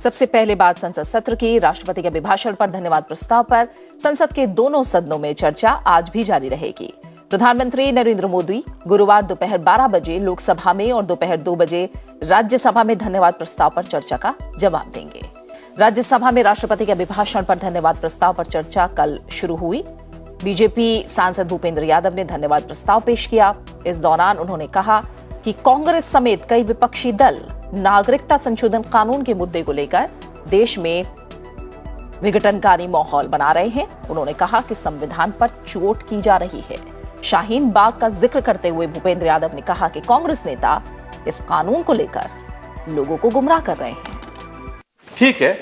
सबसे पहले बात संसद सत्र की। राष्ट्रपति के अभिभाषण पर धन्यवाद प्रस्ताव पर संसद के दोनों सदनों में चर्चा आज भी जारी रहेगी। प्रधानमंत्री नरेंद्र मोदी गुरुवार दोपहर 12 बजे लोकसभा में और दोपहर 2 बजे राज्यसभा में धन्यवाद प्रस्ताव पर चर्चा का जवाब देंगे। राज्यसभा में राष्ट्रपति के अभिभाषण पर धन्यवाद प्रस्ताव पर चर्चा कल शुरू हुई। बीजेपी सांसद भूपेंद्र यादव ने धन्यवाद प्रस्ताव पेश किया। इस दौरान उन्होंने कहा कि कांग्रेस समेत कई विपक्षी दल नागरिकता संशोधन कानून के मुद्दे को लेकर देश में विघटनकारी माहौल बना रहे हैं। उन्होंने कहा कि संविधान पर चोट की जा रही है। शाहीन बाग का जिक्र करते हुए भूपेंद्र यादव ने कहा कि कांग्रेस नेता इस कानून को लेकर लोगों को गुमराह कर रहे हैं। ठीक है,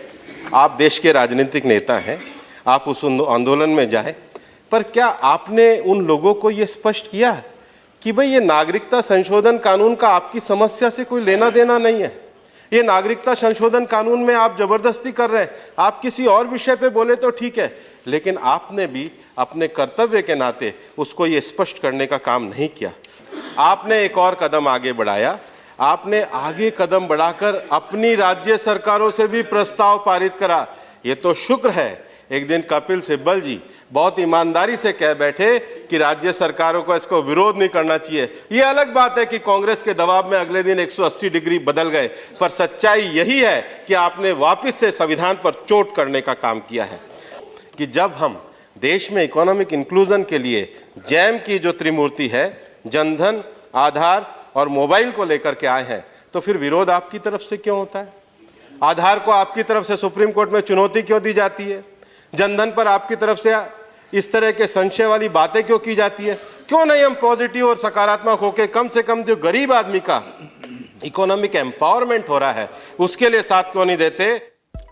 आप देश के राजनीतिक नेता हैं, आप उस आंदोलन में जाएं, पर क्या आपने उन लोगों को यह स्पष्ट किया कि भाई ये नागरिकता संशोधन कानून का आपकी समस्या से कोई लेना देना नहीं है? ये नागरिकता संशोधन कानून में आप जबरदस्ती कर रहे हैं। आप किसी और विषय पे बोले तो ठीक है, लेकिन आपने भी अपने कर्तव्य के नाते उसको ये स्पष्ट करने का काम नहीं किया। आपने एक और कदम आगे बढ़ाया। आपने आगे कदम बढ़ाकर अपनी राज्य सरकारों से भी प्रस्ताव पारित करा। ये तो शुक्र है एक दिन कपिल सिब्बल जी बहुत ईमानदारी से कह बैठे कि राज्य सरकारों को इसको विरोध नहीं करना चाहिए। ये अलग बात है कि कांग्रेस के दबाव में अगले दिन 180 डिग्री बदल गए, पर सच्चाई यही है कि आपने वापस से संविधान पर चोट करने का काम किया है। कि जब हम देश में इकोनॉमिक इंक्लूजन के लिए जैम की जो त्रिमूर्ति है, जनधन, आधार और मोबाइल को लेकर के आए हैं, तो फिर विरोध आपकी तरफ से क्यों होता है? आधार को आपकी तरफ से सुप्रीम कोर्ट में चुनौती क्यों दी जाती है? जनधन पर आपकी तरफ से इस तरह के संशय वाली बातें क्यों की जाती है? क्यों नहीं हम पॉजिटिव और सकारात्मक होकर कम से कम जो गरीब आदमी का इकोनॉमिक एम्पावरमेंट हो रहा है उसके लिए साथ क्यों नहीं देते?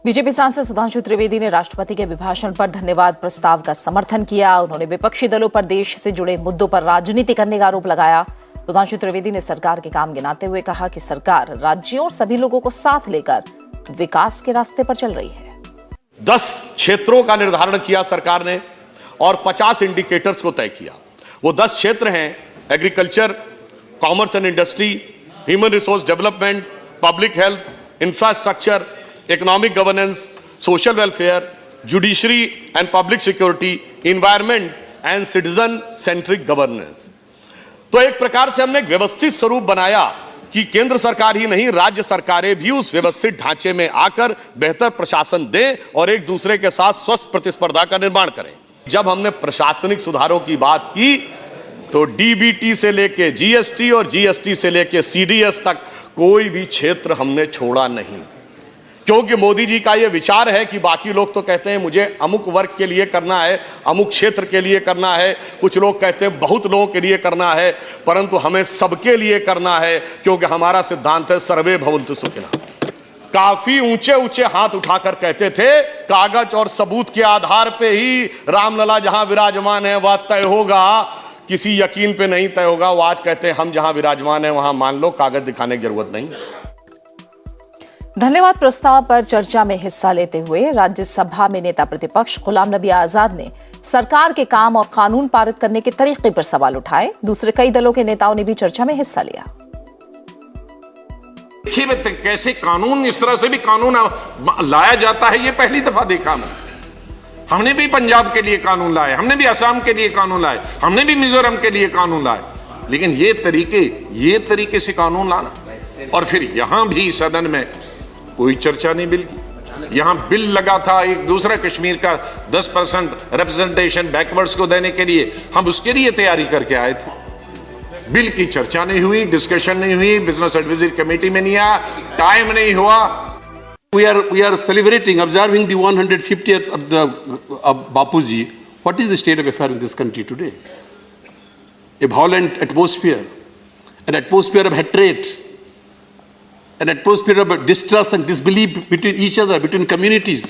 बीजेपी सांसद सुधांशु त्रिवेदी ने राष्ट्रपति के अभिभाषण पर धन्यवाद प्रस्ताव का समर्थन किया। उन्होंने विपक्षी दलों पर देश से जुड़े मुद्दों पर राजनीति करने का आरोप लगाया। सुधांशु त्रिवेदी ने सरकार के काम गिनाते हुए कहा कि सरकार राज्यों और सभी लोगों को साथ लेकर विकास के रास्ते पर चल रही है। 10 क्षेत्रों का निर्धारण किया सरकार ने और 50 इंडिकेटर्स को तय किया। वो 10 क्षेत्र हैं: agriculture, commerce and industry, human resource development, public health, infrastructure, economic governance, social welfare, judiciary and public security, environment and citizen centric governance. तो एक प्रकार से हमने एक व्यवस्थित स्वरूप बनाया कि केंद्र सरकार ही नहीं, राज्य सरकारें भी उस व्यवस्थित ढांचे में आकर बेहतर प्रशासन दें और एक दूसरे के साथ स्वस्थ प्रतिस्पर्धा का निर्माण करें। जब हमने प्रशासनिक सुधारों की बात की तो डीबीटी से लेके जीएसटी और जीएसटी से लेके सीडीएस तक कोई भी क्षेत्र हमने छोड़ा नहीं, क्योंकि मोदी जी का यह विचार है कि बाकी लोग तो कहते हैं मुझे अमुक वर्ग के लिए करना है, अमुक क्षेत्र के लिए करना है, कुछ लोग कहते हैं बहुत लोगों के लिए करना है, परंतु हमें सबके लिए करना है, क्योंकि हमारा सिद्धांत है सर्वे भवन्तु सुखिनः। काफी ऊंचे ऊंचे हाथ उठाकर कहते थे कागज और सबूत के आधार पे ही रामलला जहां विराजमान है वह तय होगा, किसी यकीन पे नहीं तय होगा। वो आज कहते हैं हम जहां विराजमान है वहां मान लो, कागज दिखाने की जरूरत नहीं। धन्यवाद प्रस्ताव पर चर्चा में हिस्सा लेते हुए राज्यसभा में नेता प्रतिपक्ष गुलाम नबी आजाद ने सरकार के काम और कानून पारित करने के तरीके पर सवाल उठाए। दूसरे कई दलों के नेताओं ने भी चर्चा में हिस्सा लिया। देखिए कैसे कानून, इस तरह से भी कानून लाया जाता है, ये पहली दफा देखा हमने भी पंजाब के लिए कानून लाए, हमने भी असम के लिए कानून लाए, हमने भी मिजोरम के लिए कानून लाए, लेकिन ये तरीके से कानून लाना और फिर यहां भी सदन में कोई चर्चा नहीं बिल की। यहां बिल लगा था एक दूसरा कश्मीर का 10% रिप्रेजेंटेशन बैकवर्ड्स को देने के लिए, हम उसके लिए तैयारी करके आए थे। बिल की चर्चा नहीं हुई, डिस्कशन नहीं हुई, बिजनेस एडवाइजरी कमेटी में नहीं आया, टाइम नहीं हुआ। We are celebrating, observing the 150th of Bapuji. What is the state of affairs in this country today? A violent atmosphere, an atmosphere of hatred, an atmosphere of distrust and disbelief between each other, between communities.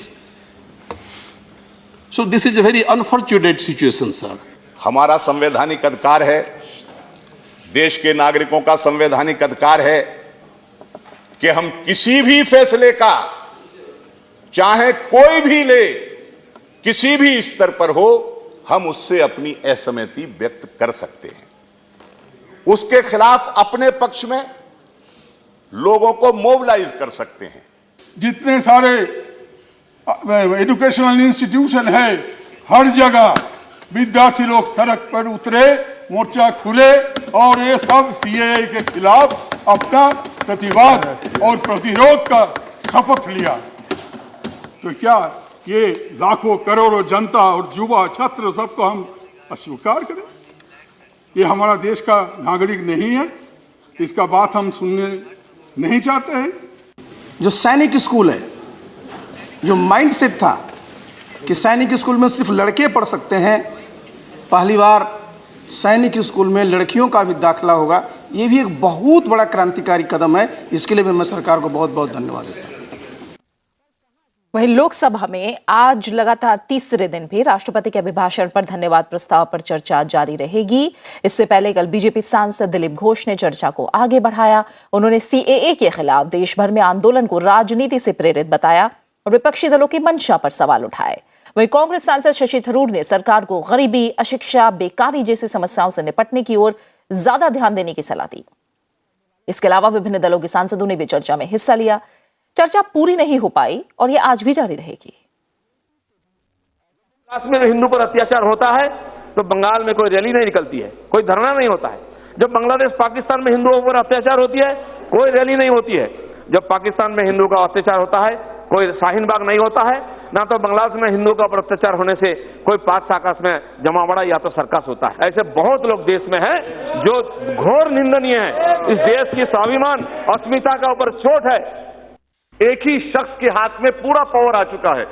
So this is a very unfortunate situation, sir. हमारा संवैधानिक अधिकार है, देश के नागरिकों का संवैधानिक अधिकार है कि हम किसी भी फैसले का, चाहे कोई भी ले, किसी भी स्तर पर हो, हम उससे अपनी असहमति व्यक्त कर सकते हैं। उसके खिलाफ अपने पक्ष में लोगों को मोबिलाइज कर सकते हैं। जितने सारे एजुकेशनल इंस्टीट्यूशन है, हर जगह विद्यार्थी लोग सड़क पर उतरे, मोर्चा खुले और ये सब सीएए के खिलाफ अपना प्रतिवाद और प्रतिरोध का शपथ लिया। तो क्या ये लाखों करोड़ों जनता और युवा छात्र सबको हम अस्वीकार करें? ये हमारा देश का नागरिक नहीं है, इसका बात हम सुनने नहीं चाहते हैं। जो सैनिक स्कूल है, जो माइंडसेट था कि सैनिक स्कूल में सिर्फ लड़के पढ़ सकते हैं, पहली बार सैनिक स्कूल में लड़कियों का भी दाखिला होगा, ये भी एक बहुत बड़ा क्रांतिकारी कदम है। इसके लिए भी मैं सरकार को बहुत बहुत धन्यवाद देता हूँ। वहीं लोकसभा में आज लगातार तीसरे दिन भी राष्ट्रपति के अभिभाषण पर धन्यवाद प्रस्ताव पर चर्चा जारी रहेगी। इससे पहले कल बीजेपी सांसद दिलीप घोष ने चर्चा को आगे बढ़ाया। उन्होंने सीएए के खिलाफ देश भर में आंदोलन को राजनीति से प्रेरित बताया और विपक्षी दलों की मंशा पर सवाल उठाए। वहीं कांग्रेस सांसद शशि थरूर ने सरकार को गरीबी, अशिक्षा, बेकारी जैसी समस्याओं से निपटने की ओर ज्यादा ध्यान देने की सलाह दी। इसके अलावा विभिन्न दलों के सांसदों ने भी चर्चा में हिस्सा लिया। चर्चा पूरी नहीं हो पाई और यह आज भी जारी रहेगी। कश्मीर में हिंदू पर अत्याचार होता है तो बंगाल में कोई रैली नहीं निकलती है, कोई धरना नहीं होता है। जब बांग्लादेश पाकिस्तान में हिंदुओं पर अत्याचार होती है, कोई रैली नहीं होती है। जब पाकिस्तान में हिंदुओं का अत्याचार होता है, कोई शाहीन बाग नहीं होता है, ना तो बांग्लादेश में हिंदुओं का अत्याचार होने से कोई पाक साकस में जमावड़ा या तो सर्कस होता है। ऐसे बहुत लोग देश में हैं जो घोर निंदनीय है। इस देश की स्वाभिमान, अस्मिता का ऊपर चोट है। एक ही शख्स के हाथ में पूरा पावर आ चुका है।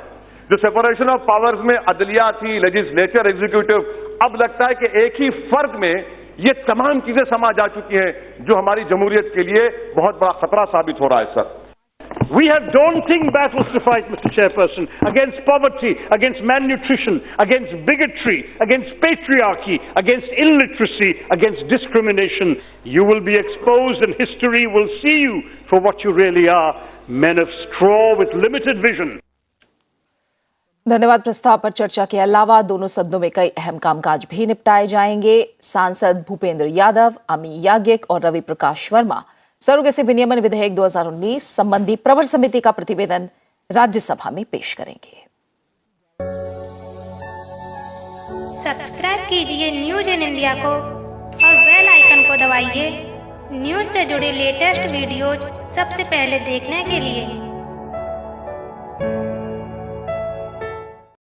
जो सेपरेशन ऑफ पावर्स में अदलिया थी, लेजिस्लेचर, एग्जीक्यूटिव, अब लगता है कि एक ही फर्द में ये तमाम चीजें समा जा चुकी हैं जो हमारी जमहूरियत के लिए बहुत बड़ा खतरा साबित हो रहा है। Sir, We have daunting battles to fight, Mr. Chairperson, against poverty, against malnutrition, against bigotry, against patriarchy, against illiteracy, against discrimination. You will be exposed and history will see you for what you really are, men of straw with limited vision. धन्यवाद प्रस्ताव पर चर्चा के अलावा दोनों सदनों में कई अहम कामकाज भी निपटाए जाएंगे। सांसद भूपेंद्र यादव, अमी याज्ञिक और रवि प्रकाश वर्मा सरोगेसी विनियमन विधेयक 2019 संबंधी प्रवर समिति का प्रतिवेदन राज्यसभा में पेश करेंगे। सब्सक्राइब कीजिए न्यूज इन इंडिया को और बेल आइकन को दबाइए न्यूज से जुड़ी लेटेस्ट वीडियोज सबसे पहले देखने के लिए।